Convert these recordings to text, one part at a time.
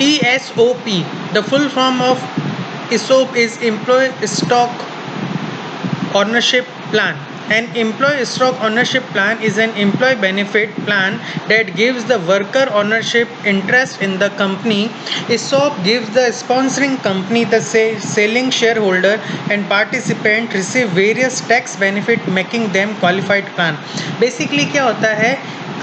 ESOP, the full form of ESOP is Employee Stock Ownership Plan. An employee stock ownership plan is an employee benefit plan that gives the worker ownership interest in the company. ESOP gives the sponsoring company, the selling shareholder and participant receive various tax benefit making them qualified plan. Basically क्या होता है,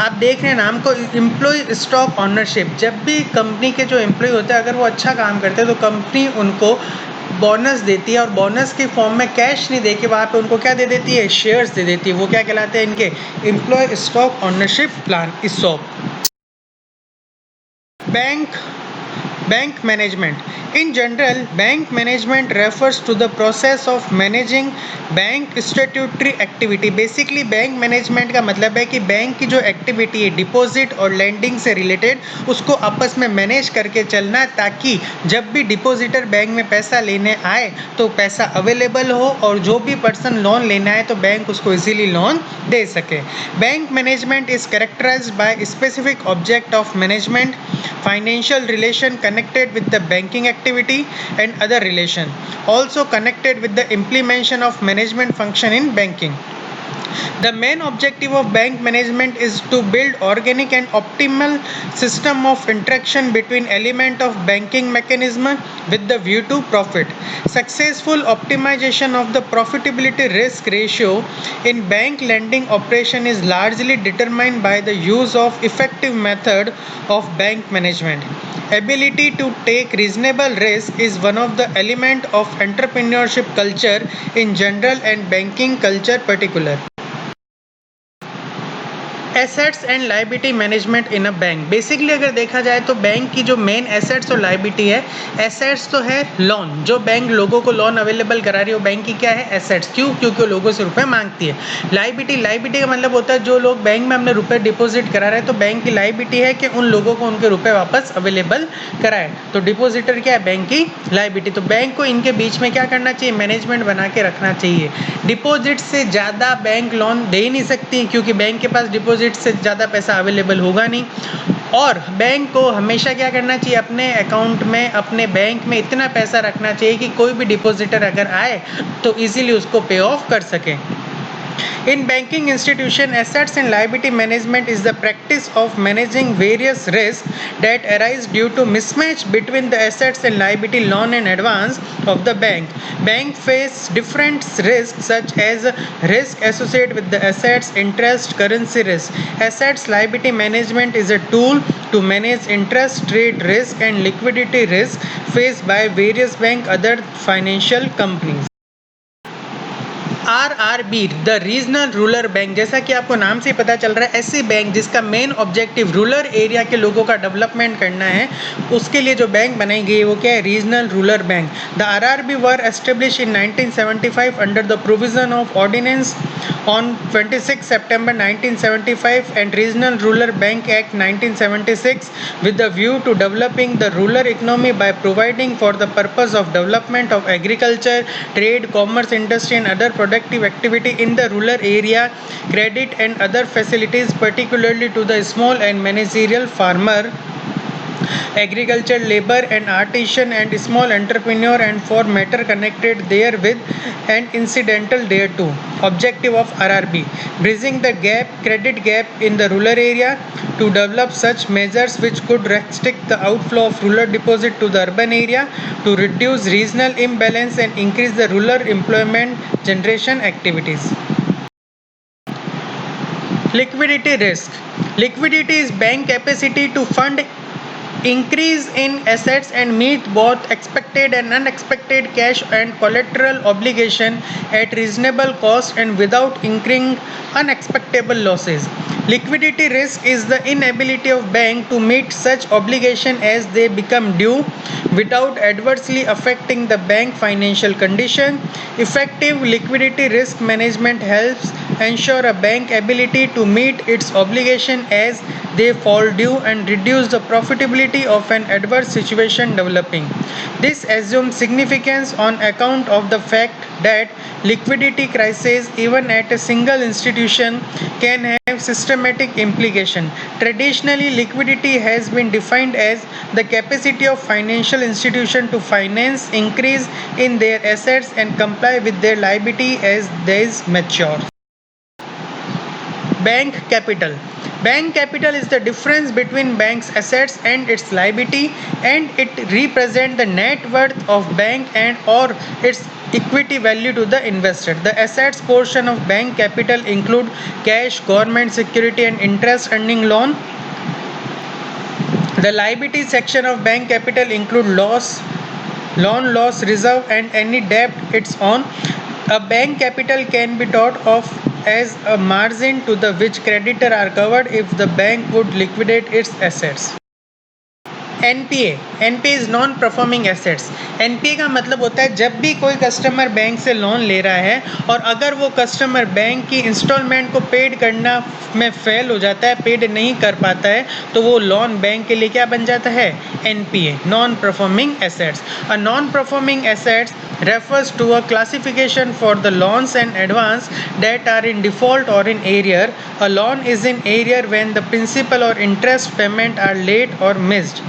आप देख रहे हैं नाम को employ stock ownership. जब भी कंपनी के जो एम्प्लॉय होते हैं अगर वो अच्छा काम करते हैं तो कंपनी उनको बोनस देती है, और बोनस के फॉर्म में कैश नहीं दे के वहाँ पे उनको क्या दे देती है, शेयर्स दे देती है. वो क्या कहलाते हैं, इनके employee stock ownership plan, ESOP. Bank management. In general, bank management refers to the process of managing bank statutory activity. Basically, bank management का मतलब है कि बैंक की जो एक्टिविटी है डिपॉजिट और लैंडिंग से रिलेटेड उसको आपस में मैनेज करके चलना, ताकि जब भी डिपॉजिटर बैंक में पैसा लेने आए तो पैसा अवेलेबल हो, और जो भी पर्सन लोन लेना है तो बैंक उसको इजीली लोन दे सके. Bank management is characterised by specific object of management, financial relation connected with the banking activity and other relation also connected with the implementation of management function in banking. The main objective of bank management is to build organic and optimal system of interaction between element of banking mechanism with the view to profit. Successful optimization of the profitability risk ratio in bank lending operation is largely determined by the use of effective method of bank management. Ability to take reasonable risk is one of the element of entrepreneurship culture in general and banking culture particular. Assets and liability management in a bank. Basically अगर देखा जाए तो bank की जो main assets और liability है, assets तो है लोन, जो बैंक लोगों को लोन अवेलेबल करा रही है, बैंक की क्या है, एसेट्स. क्यों? क्योंकि वो लोगों से रुपए मांगती है. लाइबिलिटी का मतलब होता है जो लोग बैंक में अपने रुपए डिपॉजिट करा रहे हैं, तो बैंक की लाइबिलिटी है कि उन लोगों को उनके रुपए वापस अवेलेबल कराए. तो डिपॉजिटर क्या है, बैंक की लाइबिलिटी. तो बैंक को इनके बीच में क्या करना चाहिए, मैनेजमेंट बना के रखना चाहिए. डिपॉजिट से ज़्यादा बैंक लोन दे ही नहीं सकती, क्योंकि बैंक के पास डिपॉजिट से ज़्यादा पैसा अवेलेबल होगा नहीं. और बैंक को हमेशा क्या करना चाहिए, अपने अकाउंट में, अपने बैंक में इतना पैसा रखना चाहिए कि कोई भी डिपॉजिटर अगर आए तो इजीली उसको पे ऑफ कर सके. In banking institution, assets and liability management is the practice of managing various risks that arise due to mismatch between the assets and liability loan and advance of the bank. Bank face different risks such as risk associated with the assets, interest, currency risk. Assets liability management is a tool to manage interest rate risk and liquidity risk faced by various bank other financial companies. RRB, the regional rural bank. जैसा कि आपको नाम से पता चल रहा है, ऐसी बैंक जिसका मेन ऑब्जेक्टिव रूरल एरिया के लोगों का डेवलपमेंट करना है, उसके लिए जो बैंक बनाई गई है वो क्या है, regional rural bank. The RRB were established in 1975 under the provision of ordinance on 26 September 1975 and Regional Rural Bank Act 1976 with the view to developing the rural economy by providing for the purpose of development of agriculture, trade, commerce, industry and other productive activity in the rural area, credit and other facilities particularly to the small and managerial farmer, agriculture labor and artisan and small entrepreneur and for matter connected therewith and incidental thereto. Objective of RRB: bridging the credit gap in the rural area, to develop such measures which could restrict the outflow of rural deposit to the urban area, to reduce regional imbalance and increase the rural employment generation activities. Liquidity risk. Liquidity is bank capacity to fund increase in assets and meet both expected and unexpected cash and collateral obligation at reasonable cost and without incurring unexpected losses. Liquidity risk is the inability of bank to meet such obligation as they become due without adversely affecting the bank financial condition. Effective liquidity risk management helps ensure a bank ability to meet its obligation as they fall due and reduce the profitability of an adverse situation developing. This assumes significance on account of the fact that liquidity crises even at a single institution can have systematic implication. Traditionally, liquidity has been defined as the capacity of financial institution to finance increase in their assets and comply with their liability as these mature. Bank capital. Bank capital is the difference between bank's assets and its liability, and it represents the net worth of bank and or its equity value to the investor. The assets portion of bank capital include cash, government security and interest earning loan. The liability section of bank capital include loan loss reserve and any debt it's on. A bank capital can be thought of as a margin to the which creditor are covered if the bank would liquidate its assets. NPA is non performing assets. NPA का मतलब होता है जब भी कोई customer bank से loan ले रहा है और अगर वो कस्टमर बैंक की इंस्टॉलमेंट को पेड करना में फेल हो जाता है, पेड नहीं कर पाता है, तो वो लोन बैंक के लिए क्या बन जाता है? NPA, non performing assets. A non performing assets refers to a classification for the loans and advance that are in default or in arrear. A loan is in arrear when the principal or interest payment are late or missed.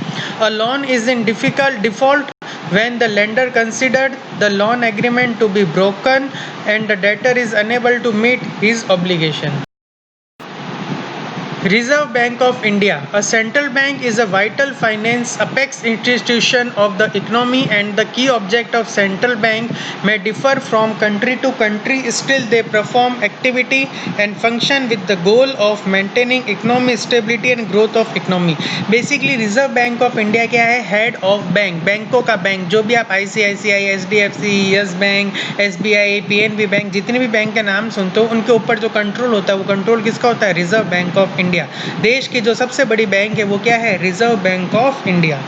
A loan is in default when the lender considered the loan agreement to be broken and the debtor is unable to meet his obligation. Reserve Bank of India. A central bank is a vital finance apex institution of the economy, and the key object of central bank may differ from country to country. Still, they perform activity and function with the goal of maintaining economic stability and growth of economy. Basically, Reserve Bank of India क्या है? Head of bank, बैंकों का bank. जो भी आप ICICI, SDFC, Yes Bank, SBI, PNB bank, जितने भी bank के नाम सुनते हो, उनके ऊपर जो कंट्रोल होता है वो कंट्रोल किसका होता है? Reserve bank of India. देश की जो सबसे बड़ी बैंक है वो क्या है? Reserve bank of India.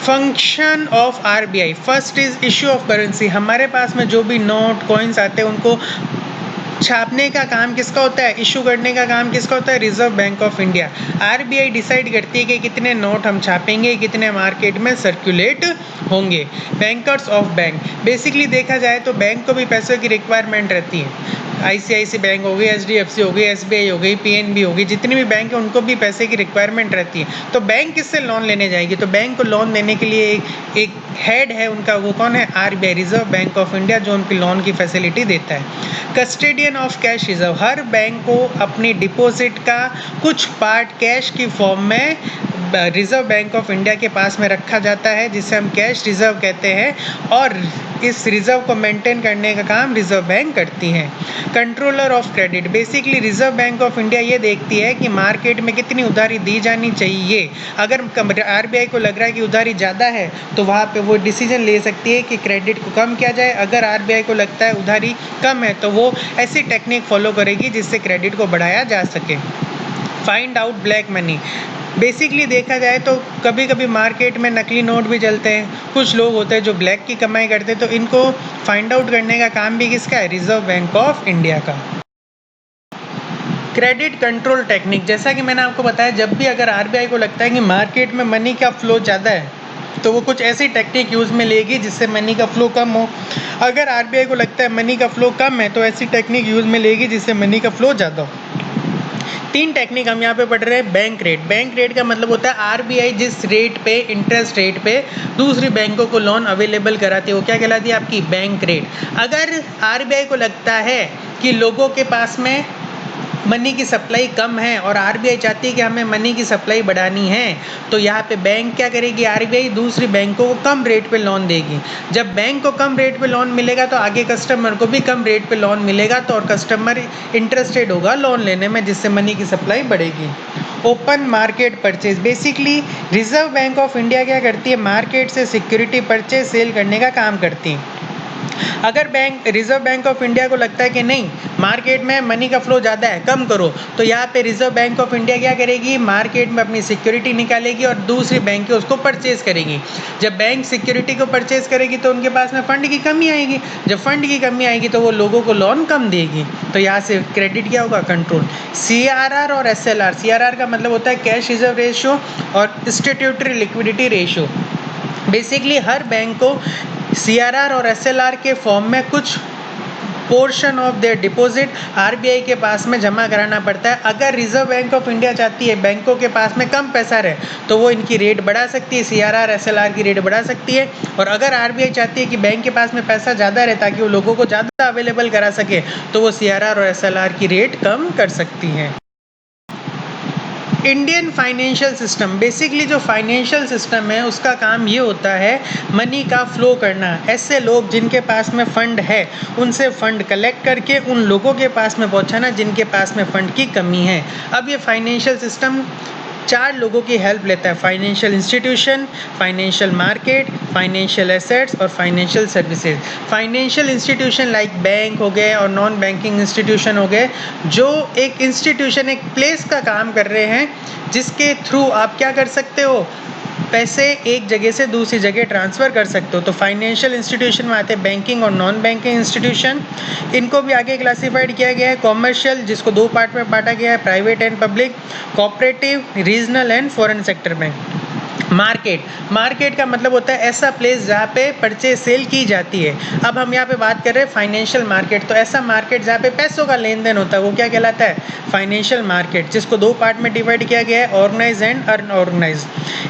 Function of RBI. First is issue of currency. हमारे पास में जो भी नोट कॉइन्स आते हैं उनको छापने का काम किसका होता है? इशू करने का काम किसका होता है? Reserve bank of India. RBI decide करती है कि कितने नोट हम छापेंगे, कितने मार्केट में सर्कुलेट होंगे. Bankers of bank. बेसिकली देखा जाए तो बैंक को भी पैसों की रिक्वायरमेंट रहती है. आईसीआईसी बैंक हो गई, एचडीएफसी हो गई, एसबीआई हो गई, पीएनबी हो गई, जितनी भी बैंक है उनको भी पैसे की रिक्वायरमेंट रहती है. तो बैंक किससे लोन लेने जाएगी? तो बैंक को लोन देने के लिए एक हेड है उनका, वो कौन है? RBI, reserve bank of India, जो उनकी लोन की फैसिलिटी देता है. Custodian of cash reserve. Her bank को अपनी डिपॉजिट का कुछ पार्ट कैश की फॉर्म में रिजर्व बैंक ऑफ इंडिया के पास में रखा जाता है, जिसे हम कैश रिजर्व कहते हैं, और इस रिजर्व को मेंटेन करने का काम रिजर्व बैंक करती है. Controller of credit. Basically reserve bank of India ये देखती है कि मार्केट में कितनी उधारी दी जानी चाहिए. अगर आरबीआई को लग रहा है कि उधारी ज़्यादा है तो वहाँ पे वो डिसीजन ले सकती है कि क्रेडिट को कम किया जाए. अगर आरबीआई को लगता है उधारी कम है तो वो ऐसी टेक्निक फॉलो करेगी जिससे क्रेडिट को बढ़ाया जा सके. Find out black money. Basically देखा जाए तो कभी कभी मार्केट में नकली नोट भी चलते हैं. कुछ लोग होते हैं जो ब्लैक की कमाई करते हैं, तो इनको फाइंड आउट करने का काम भी किसका है? रिजर्व बैंक ऑफ इंडिया का. Credit control technique. जैसा कि मैंने आपको बताया, जब भी अगर आरबीआई को लगता है कि मार्केट में मनी का फ्लो ज़्यादा है तो वो कुछ ऐसी टेक्निक यूज़ में लेगी जिससे मनी का फ्लो कम हो. अगर आरबीआई को लगता है मनी का फ्लो कम है तो ऐसी टेक्निक यूज़ में लेगी जिससे मनी का फ्लो ज़्यादा हो. 3 टेक्निक हम यहाँ पे पढ़ रहे हैं. Bank rate. बैंक रेट का मतलब होता है आरबीआई जिस रेट पे, इंटरेस्ट रेट पे दूसरी बैंकों को लोन अवेलेबल कराती है वो क्या कहलाती है? आपकी बैंक रेट. अगर आरबीआई को लगता है कि लोगों के पास में मनी की सप्लाई कम है और आरबीआई चाहती है कि हमें मनी की सप्लाई बढ़ानी है, तो यहाँ पे बैंक क्या करेगी? आरबीआई दूसरी बैंकों को कम रेट पे लोन देगी. जब बैंक को कम रेट पे लोन मिलेगा तो आगे कस्टमर को भी कम रेट पे लोन मिलेगा, तो और कस्टमर इंटरेस्टेड होगा लोन लेने में, जिससे मनी की सप्लाई बढ़ेगी. Open market purchase. Basically reserve bank of India क्या करती है? मार्केट से सिक्योरिटी परचेज सेल करने का काम करती है. अगर रिजर्व बैंक ऑफ इंडिया को लगता है कि नहीं, मार्केट में मनी का फ्लो ज़्यादा है, कम करो, तो यहाँ पे रिजर्व बैंक ऑफ इंडिया क्या करेगी, मार्केट में अपनी सिक्योरिटी निकालेगी और दूसरी बैंक उसको परचेज करेगी। जब बैंक सिक्योरिटी को परचेज करेगी तो उनके पास में फंड की कमी आएगी। जब फंड की कमी आएगी तो वो लोगों को लोन कम देगी, तो यहाँ से क्रेडिट क्या होगा, कंट्रोल। CRR और SLR, CRR का मतलब होता है कैश रिजर्व रेशियो और स्टैट्यूटरी लिक्विडिटी रेशियो। बेसिकली हर बैंक को CRR और SLR के फॉर्म में कुछ portion of their deposit RBI के पास में जमा कराना पड़ता है। अगर रिजर्व बैंक ऑफ इंडिया चाहती है बैंकों के पास में कम पैसा रहे तो वो इनकी रेट बढ़ा सकती है, CRR SLR की रेट बढ़ा सकती है। और अगर RBI चाहती है कि बैंक के पास में पैसा ज़्यादा रहे ताकि वो लोगों को ज़्यादा अवेलेबल करा सके, तो वो CRR और SLR की रेट कम कर सकती है। इंडियन फाइनेंशियल सिस्टम, बेसिकली जो फाइनेंशियल सिस्टम है उसका काम ये होता है मनी का फ्लो करना। ऐसे लोग जिनके पास में फ़ंड है उनसे फ़ंड कलेक्ट करके उन लोगों के पास में पहुंचाना जिनके पास में फ़ंड की कमी है। अब ये फाइनेंशियल सिस्टम 4 लोगों की हेल्प लेता है, financial institution, financial market, financial assets और financial services. Financial institution like bank हो गए और नॉन बैंकिंग इंस्टीट्यूशन हो गए, जो एक इंस्टीट्यूशन, एक प्लेस का काम कर रहे हैं जिसके थ्रू आप क्या कर सकते हो, पैसे एक जगह से दूसरी जगह ट्रांसफ़र कर सकते हो। तो फाइनेंशियल इंस्टीट्यूशन में आते हैं बैंकिंग और नॉन बैंकिंग इंस्टीट्यूशन। इनको भी आगे क्लासीफाइड किया गया है, कॉमर्शियल जिसको 2 पार्ट में बांटा गया है, private and public, cooperative, regional and foreign sector bank. Market का मतलब होता है ऐसा प्लेस जहाँ पे परचेज सेल की जाती है। अब हम यहाँ पे बात कर रहे हैं फाइनेंशियल मार्केट, तो ऐसा मार्केट जहाँ पे पैसों का लेन देन होता है वो क्या कहलाता है, फाइनेंशियल मार्केट, जिसको 2 पार्ट में डिवाइड किया गया है, ऑर्गेनाइज एंड अनऑर्गेनाइज।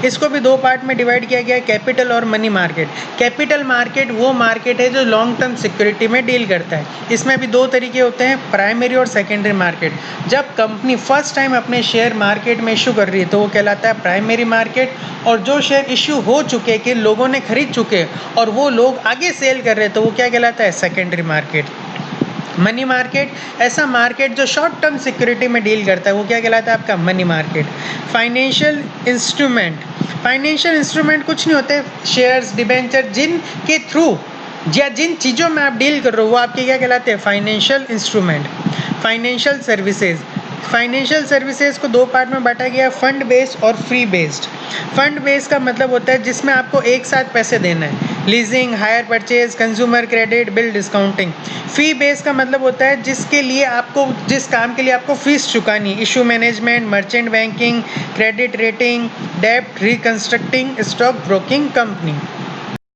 इसको भी 2 पार्ट में डिवाइड किया गया है, कैपिटल और मनी मार्केट। कैपिटल मार्केट वो मार्केट है जो लॉन्ग टर्म सिक्योरिटी में डील करता है। इसमें भी 2 तरीके होते हैं, प्राइमरी और सेकेंडरी मार्केट। जब कंपनी फर्स्ट टाइम अपने शेयर मार्केट में इशू कर रही है तो वो कहलाता है प्राइमरी मार्केट, और जो शेयर इशू हो चुके कि लोगों ने खरीद चुके और वो लोग आगे सेल कर रहे तो वो क्या कहलाता है, सेकेंडरी मार्केट। मनी मार्केट, ऐसा मार्केट जो शॉर्ट टर्म सिक्योरिटी में डील करता है वो क्या कहलाता है, आपका मनी मार्केट। फाइनेंशियल इंस्ट्रूमेंट कुछ नहीं होते, शेयर्स, डिबेंचर, जिनके थ्रू या जिन चीज़ों में आप डील कर रहे हो वो आपके क्या कहलाते हैं, फाइनेंशियल इंस्ट्रूमेंट। फाइनेंशियल सर्विसेज को 2 पार्ट में बांटा गया, फंड बेस्ड और फ्री बेस्ड। फंड बेस्ड का मतलब होता है जिसमें आपको एक साथ पैसे देना है, leasing, hire purchase, consumer credit, bill discounting. Fee base का मतलब होता है जिसके लिए आपको, जिस काम के लिए आपको फीस चुकानी, issue management, merchant banking, credit rating, डेब्ट रिकंस्ट्रक्टिंग, स्टॉक ब्रोकिंग कंपनी।